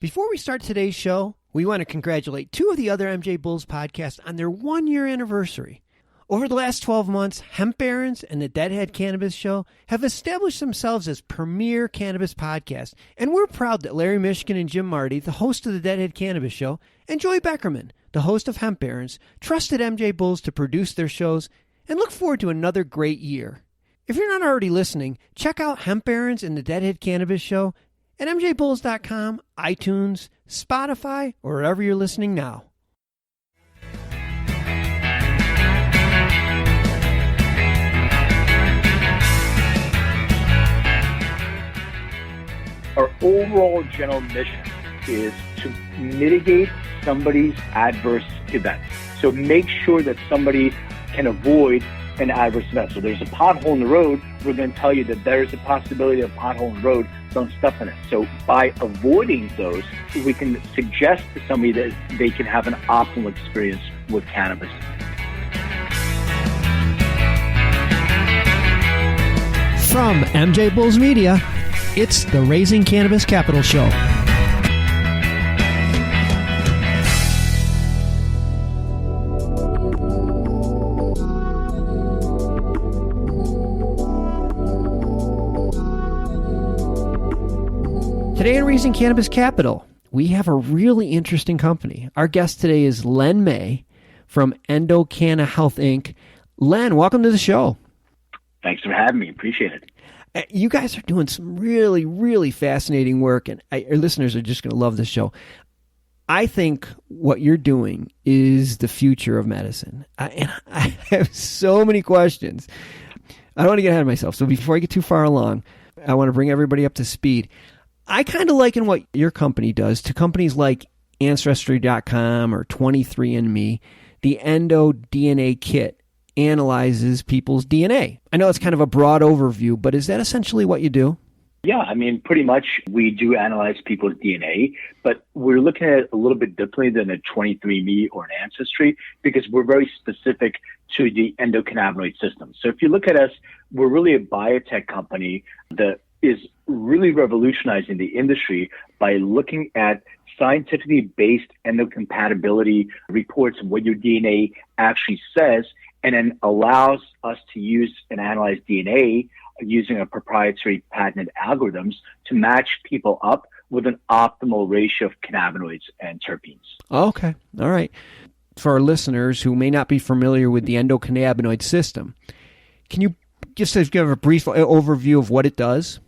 Before we start today's show, we want to congratulate two of the other MJBulls podcasts on their 1-year anniversary. Over the last 12 months, Hemp Barons and the Deadhead Cannabis Show have established themselves as premier cannabis podcasts, and we're proud that Larry Michigan and Jim Marty, the host of the Deadhead Cannabis Show, and Joey Beckerman, the host of Hemp Barons, trusted MJBulls to produce their shows and look forward to another great year. If you're not already listening, check out Hemp Barons and the Deadhead Cannabis Show at MJBulls.com, iTunes, Spotify, or wherever you're listening now. Our overall general mission is to mitigate somebody's adverse event. So make sure that somebody can avoid an adverse event. So there's a pothole in the road, we're going to tell you that there's a possibility of a pothole in the road, don't step in it. So by avoiding those, we can suggest to somebody that they can have an optimal experience with cannabis. From MJBulls Media, it's the Raising Cannabis Capital Show. Today on Raising Cannabis Capital, we have a really interesting company. Our guest today is Len May from EndoCanna Health, Inc. Len, welcome to the show. Thanks for having me. Appreciate it. You guys are doing some really, really fascinating work, and our listeners are just going to love this show. I think what you're doing is the future of medicine. And I have so many questions. I don't want to get ahead of myself, so before I get too far along, I want to bring everybody up to speed. I kind of liken what your company does to companies like ancestry.com or 23andMe. The EndoDNA kit analyzes people's DNA. I know it's kind of a broad overview, but is that essentially what you do? Yeah, I mean, pretty much we do analyze people's DNA, but we're looking at it a little bit differently than a 23andMe or an Ancestry because we're very specific to the endocannabinoid system. So if you look at us, we're really a biotech company that is really revolutionizing the industry by looking at scientifically based endocompatibility reports of what your DNA actually says, and then allows us to use and analyze DNA using a proprietary patented algorithms to match people up with an optimal ratio of cannabinoids and terpenes. Okay. All right. For our listeners who may not be familiar with the endocannabinoid system, can you just give a brief overview of what it does?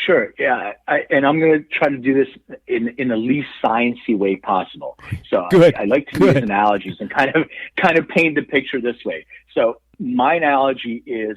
Sure. Yeah. And I'm going to try to do this in the least sciencey way possible. So I like to use analogies and kind of paint the picture this way. So my analogy is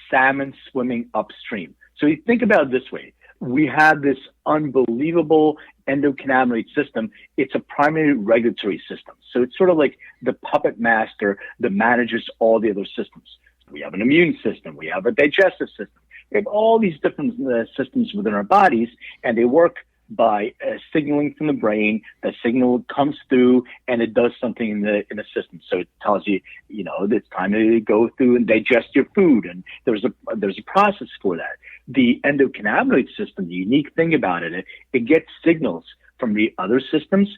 salmon swimming upstream. So you think about it this way. We have this unbelievable endocannabinoid system. It's a primary regulatory system. So it's sort of like the puppet master that manages all the other systems. We have an immune system. We have a digestive system. We have all these different systems within our bodies, and they work by signaling from the brain. That signal comes through, and it does something in the system. So it tells you, it's time to go through and digest your food, and there's a process for that. The endocannabinoid system, the unique thing about it gets signals from the other systems,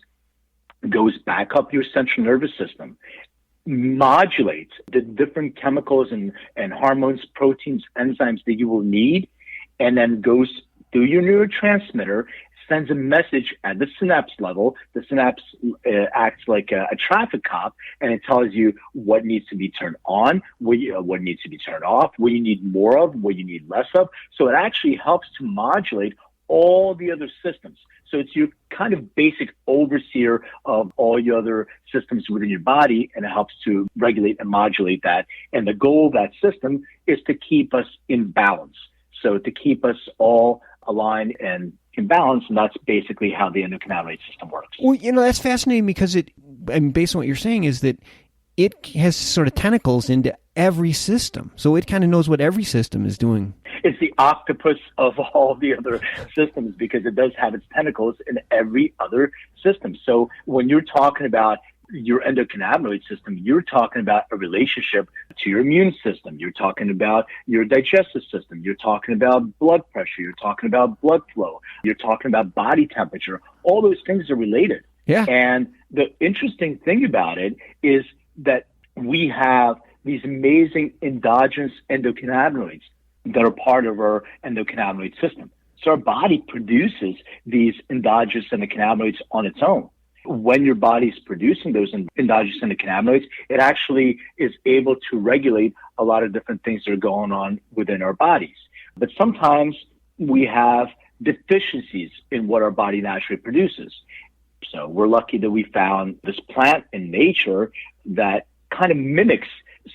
goes back up your central nervous system, modulates the different chemicals and hormones, proteins, enzymes that you will need, and then goes through your neurotransmitter, sends a message at the synapse level. The synapse acts like a traffic cop, and it tells you what needs to be turned on, what needs to be turned off, what you need more of, what you need less of. So it actually helps to modulate all the other systems. So it's your kind of basic overseer of all your other systems within your body, and it helps to regulate and modulate that. And the goal of that system is to keep us in balance. So to keep us all aligned and in balance, and that's basically how the endocannabinoid system works. Well, that's fascinating because based on what you're saying, is that it has sort of tentacles into every system. So it kind of knows what every system is doing. It's the octopus of all the other systems because it does have its tentacles in every other system. So when you're talking about your endocannabinoid system, you're talking about a relationship to your immune system. You're talking about your digestive system. You're talking about blood pressure. You're talking about blood flow. You're talking about body temperature. All those things are related. Yeah. And the interesting thing about it is that we have these amazing endogenous endocannabinoids that are part of our endocannabinoid system. So our body produces these endogenous endocannabinoids on its own. When your body's producing those endogenous endocannabinoids, it actually is able to regulate a lot of different things that are going on within our bodies. But sometimes we have deficiencies in what our body naturally produces. So we're lucky that we found this plant in nature that kind of mimics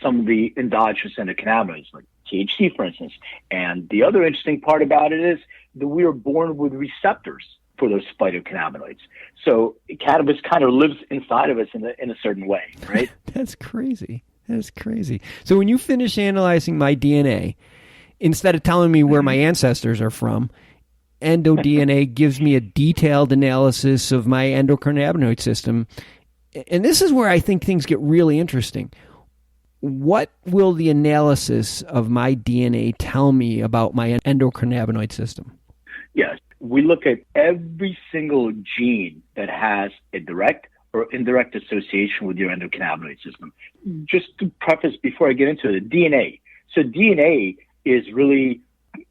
some of the endogenous endocannabinoids, like THC, for instance. And the other interesting part about it is that we are born with receptors for those phytocannabinoids. So cannabis kind of lives inside of us in a certain way, right? That's crazy. So when you finish analyzing my DNA, instead of telling me where my ancestors are from, EndoDNA gives me a detailed analysis of my endocannabinoid system. And this is where I think things get really interesting. What will the analysis of my DNA tell me about my endocannabinoid system? Yes. We look at every single gene that has a direct or indirect association with your endocannabinoid system. Just to preface before I get into it, DNA. So DNA is really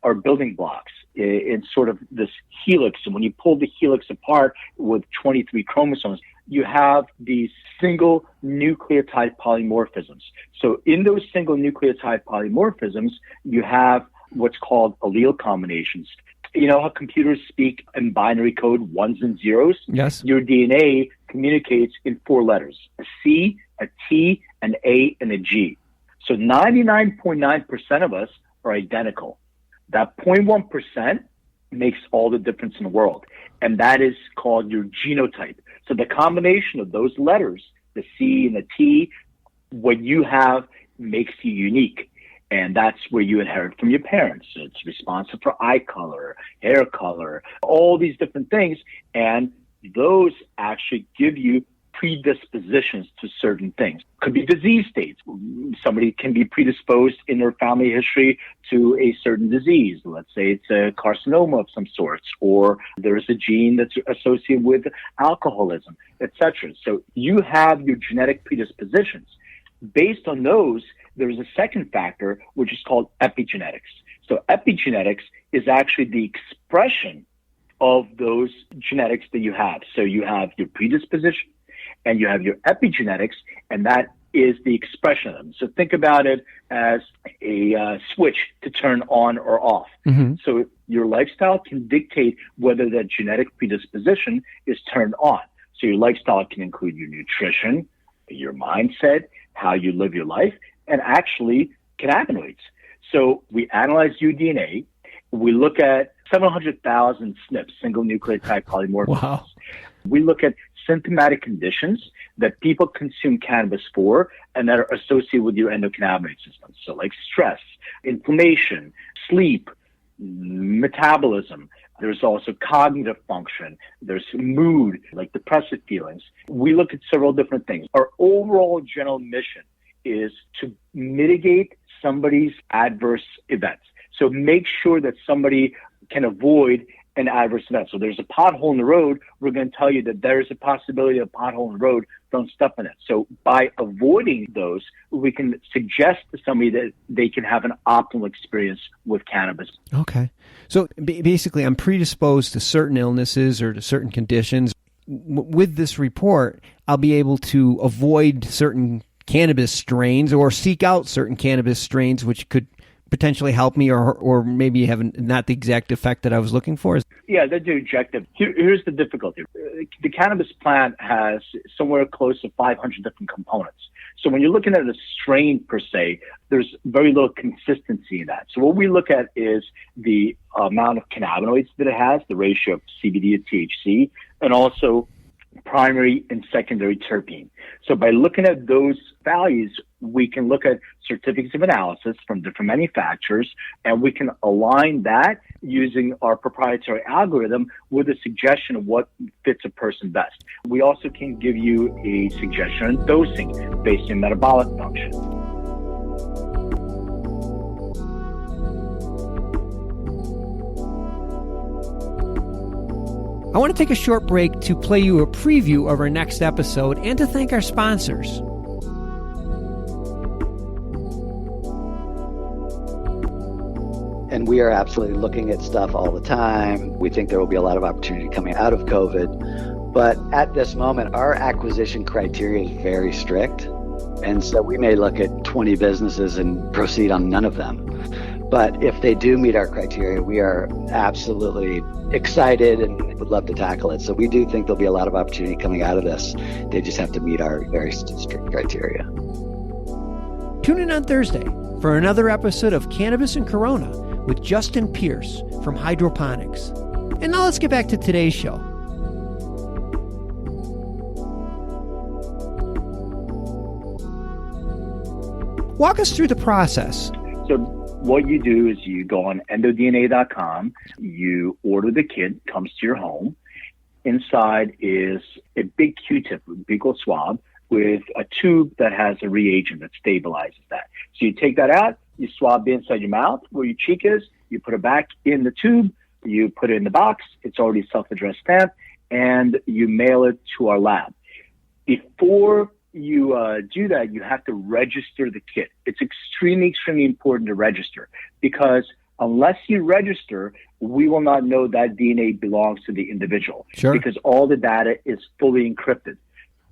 our building blocks. It's sort of this helix. And when you pull the helix apart with 23 chromosomes, you have these single nucleotide polymorphisms. So in those single nucleotide polymorphisms, you have what's called allele combinations. You know how computers speak in binary code, ones and zeros? Yes. Your DNA communicates in 4 letters, a C, a T, an A, and a G. So 99.9% of us are identical. That 0.1% makes all the difference in the world. And that is called your genotype. So the combination of those letters, the C and the T, what you have makes you unique. And that's where you inherit from your parents. It's responsible for eye color, hair color, all these different things. And those actually give you predispositions to certain things. Could be disease states. Somebody can be predisposed in their family history to a certain disease. Let's say it's a carcinoma of some sorts, or there's a gene that's associated with alcoholism, etc. So you have your genetic predispositions. Based on those, there's a second factor, which is called epigenetics. So epigenetics is actually the expression of those genetics that you have. So you have your predisposition and you have your epigenetics, and that is the expression of them. So think about it as a switch to turn on or off. Mm-hmm. So your lifestyle can dictate whether that genetic predisposition is turned on. So your lifestyle can include your nutrition, your mindset, how you live your life, and actually cannabinoids. So we analyze UDNA. We look at 700,000 SNPs, single nucleotide polymorphisms. Wow. We look at symptomatic conditions that people consume cannabis for and that are associated with your endocannabinoid system. So like stress, inflammation, sleep, metabolism. There's also cognitive function. There's mood, like depressive feelings. We look at several different things. Our overall general mission is to mitigate somebody's adverse events. So make sure that somebody can avoid an adverse event. So there's a pothole in the road, we're going to tell you that there's a possibility of a pothole in the road, don't step in it. So by avoiding those, we can suggest to somebody that they can have an optimal experience with cannabis. Okay. So basically, I'm predisposed to certain illnesses or to certain conditions. With this report, I'll be able to avoid certain cannabis strains or seek out certain cannabis strains which could potentially help me or maybe have not the exact effect that I was looking for? Yeah, that's the objective. Here's the difficulty. The cannabis plant has somewhere close to 500 different components. So when you're looking at a strain per se, there's very little consistency in that. So what we look at is the amount of cannabinoids that it has, the ratio of CBD to THC, and also primary and secondary terpene. So by looking at those values, we can look at certificates of analysis from different manufacturers, and we can align that using our proprietary algorithm with a suggestion of what fits a person best. We also can give you a suggestion on dosing based on metabolic function. I want to take a short break to play you a preview of our next episode and to thank our sponsors. And we are absolutely looking at stuff all the time. We think there will be a lot of opportunity coming out of COVID. But at this moment, our acquisition criteria is very strict. And so we may look at 20 businesses and proceed on none of them. But if they do meet our criteria, we are absolutely excited and would love to tackle it. So we do think there'll be a lot of opportunity coming out of this. They just have to meet our very strict criteria. Tune in on Thursday for another episode of Cannabis and Corona with Justin Pierce from Hydroponics. And now let's get back to today's show. Walk us through the process. So what you do is you go on EndoDNA.com, you order the kit, comes to your home. Inside is a big Q-tip, buccal swab, with a tube that has a reagent that stabilizes that. So you take that out, you swab the inside your mouth where your cheek is, you put it back in the tube, you put it in the box, it's already self-addressed stamped, and you mail it to our lab. Before you do that, you have to register the kit. It's extremely important to register, because unless you register, we will not know that DNA belongs to the individual. Sure. Because all the data is fully encrypted.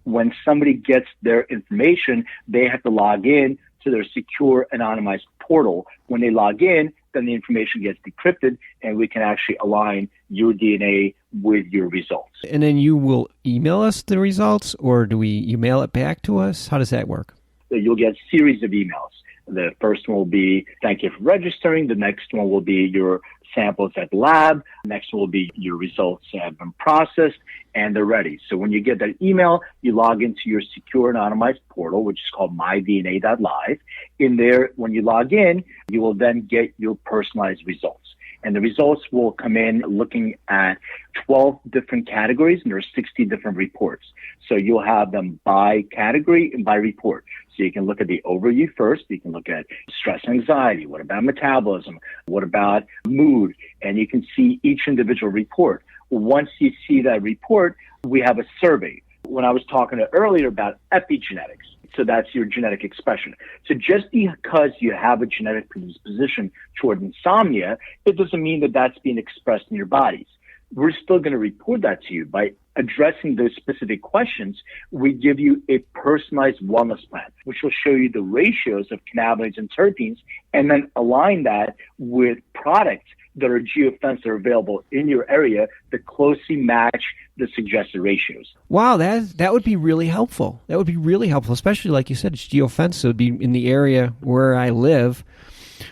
When somebody gets their information, they have to log in to their secure anonymized portal. When they log in, then the information gets decrypted, and we can actually align your DNA with your results. And then you will email us the results, or you mail it back to us? How does that work? So you'll get a series of emails. The first one will be, thank you for registering. The next one will be your samples at the lab. The next one will be your results have been processed and they're ready. So when you get that email, you log into your secure anonymized portal, which is called mydna.live. In there, when you log in, you will then get your personalized results. And the results will come in looking at 12 different categories, and there are 60 different reports. So you'll have them by category and by report. So you can look at the overview first. You can look at stress, anxiety. What about metabolism? What about mood? And you can see each individual report. Once you see that report, we have a survey. When I was talking earlier about epigenetics, so that's your genetic expression. So just because you have a genetic predisposition toward insomnia, it doesn't mean that that's being expressed in your bodies. We're still going to report that to you. By addressing those specific questions, we give you a personalized wellness plan, which will show you the ratios of cannabinoids and terpenes, and then align that with products that are geofenced that are available in your area that closely match the suggested ratios. Wow, that would be really helpful. That would be really helpful, especially like you said, it's geofenced, so it would be in the area where I live.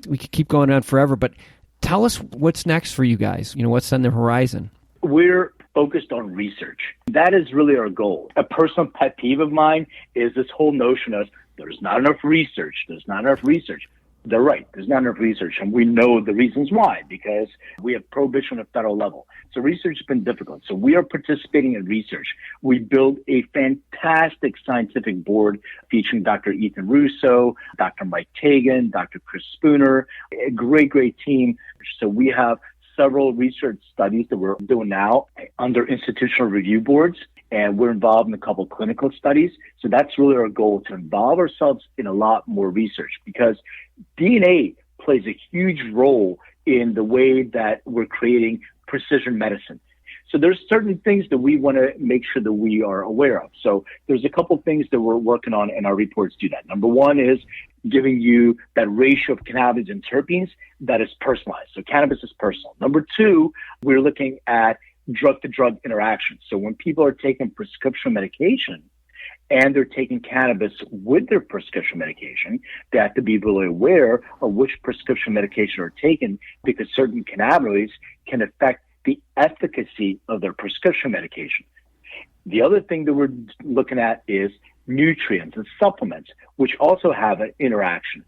We could keep going on forever, but tell us what's next for you guys. What's on the horizon? We're focused on research. That is really our goal. A personal pet peeve of mine is this whole notion of there's not enough research. They're right. There's not enough research, and we know the reasons why, because we have prohibition at federal level. So research has been difficult. So we are participating in research. We built a fantastic scientific board featuring Dr. Ethan Russo, Dr. Mike Tagan, Dr. Chris Spooner, a great team. So we have several research studies that we're doing now under institutional review boards, and we're involved in a couple of clinical studies. So that's really our goal, to involve ourselves in a lot more research, because DNA plays a huge role in the way that we're creating precision medicine. So there's certain things that we want to make sure that we are aware of. So there's a couple of things that we're working on, and our reports do that. Number one is giving you that ratio of cannabinoids and terpenes that is personalized. So cannabis is personal. Number two, we're looking at drug-to-drug interactions. So when people are taking prescription medication and they're taking cannabis with their prescription medication, they have to be really aware of which prescription medication are taken, because certain cannabinoids can affect the efficacy of their prescription medication. The other thing that we're looking at is nutrients and supplements, which also have an interaction.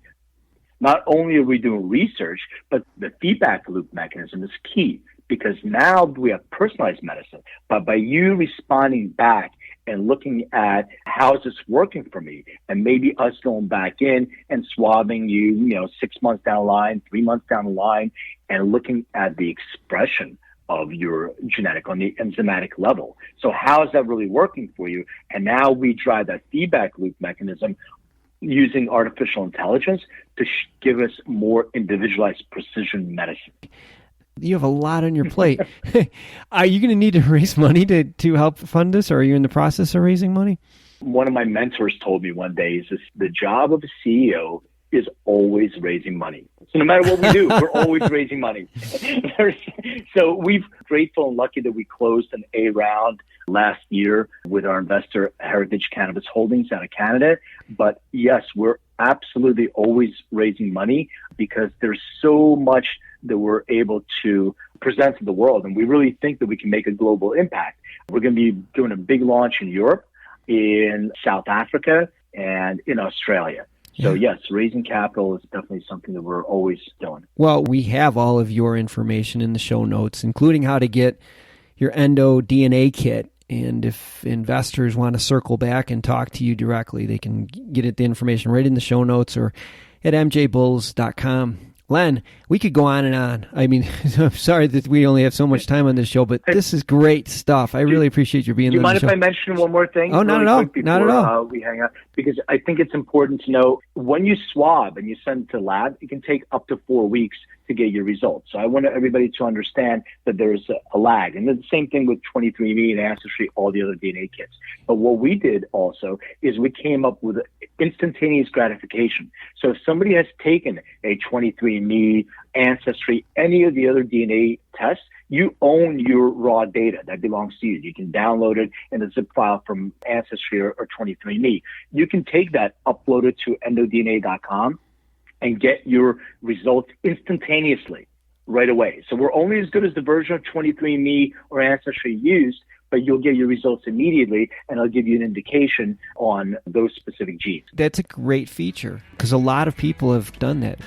Not only are we doing research, but the feedback loop mechanism is key, because now we have personalized medicine. But by you responding back and looking at how is this working for me, and maybe us going back in and swabbing you, 6 months down the line, 3 months down the line, and looking at the expression of your genetic on the enzymatic level. So how is that really working for you? And now we drive that feedback loop mechanism using artificial intelligence to give us more individualized precision medicine. You have a lot on your plate. Are you going to need to raise money to help fund this, or are you in the process of raising money? One of my mentors told me one day, the job of a CEO is always raising money. So no matter what we do, we're always raising money. So we're grateful and lucky that we closed an A round last year with our investor, Heritage Cannabis Holdings out of Canada. But yes, we're absolutely always raising money because there's so much that we're able to present to the world. And we really think that we can make a global impact. We're going to be doing a big launch in Europe, in South Africa, and in Australia. So yes, raising capital is definitely something that we're always doing. Well, we have all of your information in the show notes, including how to get your EndoDNA kit. And if investors want to circle back and talk to you directly, they can get the information right in the show notes or at MJBulls.com. Len, we could go on and on. I mean, I'm sorry that we only have so much time on this show, but this is great stuff. I really appreciate you being on the show. Do you mind if I mention one more thing? Oh, not at all. Not at all. We hang out, because I think it's important to know when you swab and you send it to lab, it can take up to 4 weeks to get your results. So I want everybody to understand that there's a lag. And the same thing with 23andMe and Ancestry, all the other DNA kits. But what we did also is we came up with instantaneous gratification. So if somebody has taken a 23andMe, Ancestry, any of the other DNA tests, you own your raw data. That belongs to you. You can download it in a zip file from Ancestry or 23andMe. You can take that, upload it to EndoDNA.com, and get your results instantaneously right away. So we're only as good as the version of 23andMe or Ancestry used, but you'll get your results immediately, and I'll give you an indication on those specific genes. That's a great feature, because a lot of people have done that.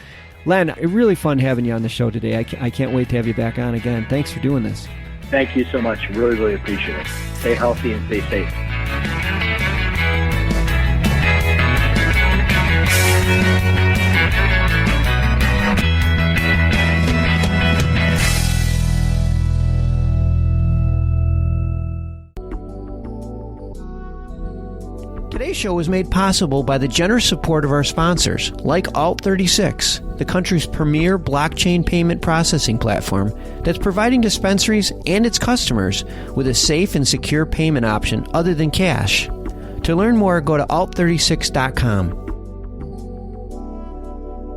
Len, really fun having you on the show today. I can't wait to have you back on again. Thanks for doing this. Thank you so much. Really, really appreciate it. Stay healthy and stay safe. Today's show was made possible by the generous support of our sponsors, like Alt36, the country's premier blockchain payment processing platform that's providing dispensaries and its customers with a safe and secure payment option other than cash. To learn more, go to alt36.com.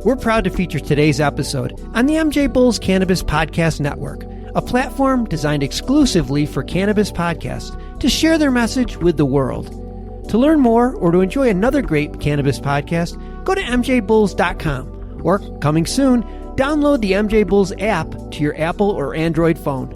We're proud to feature today's episode on the MJBulls Cannabis Podcast Network, a platform designed exclusively for cannabis podcasts to share their message with the world. To learn more or to enjoy another great cannabis podcast, go to MJBulls.com, or, coming soon, download the MJ Bulls app to your Apple or Android phone.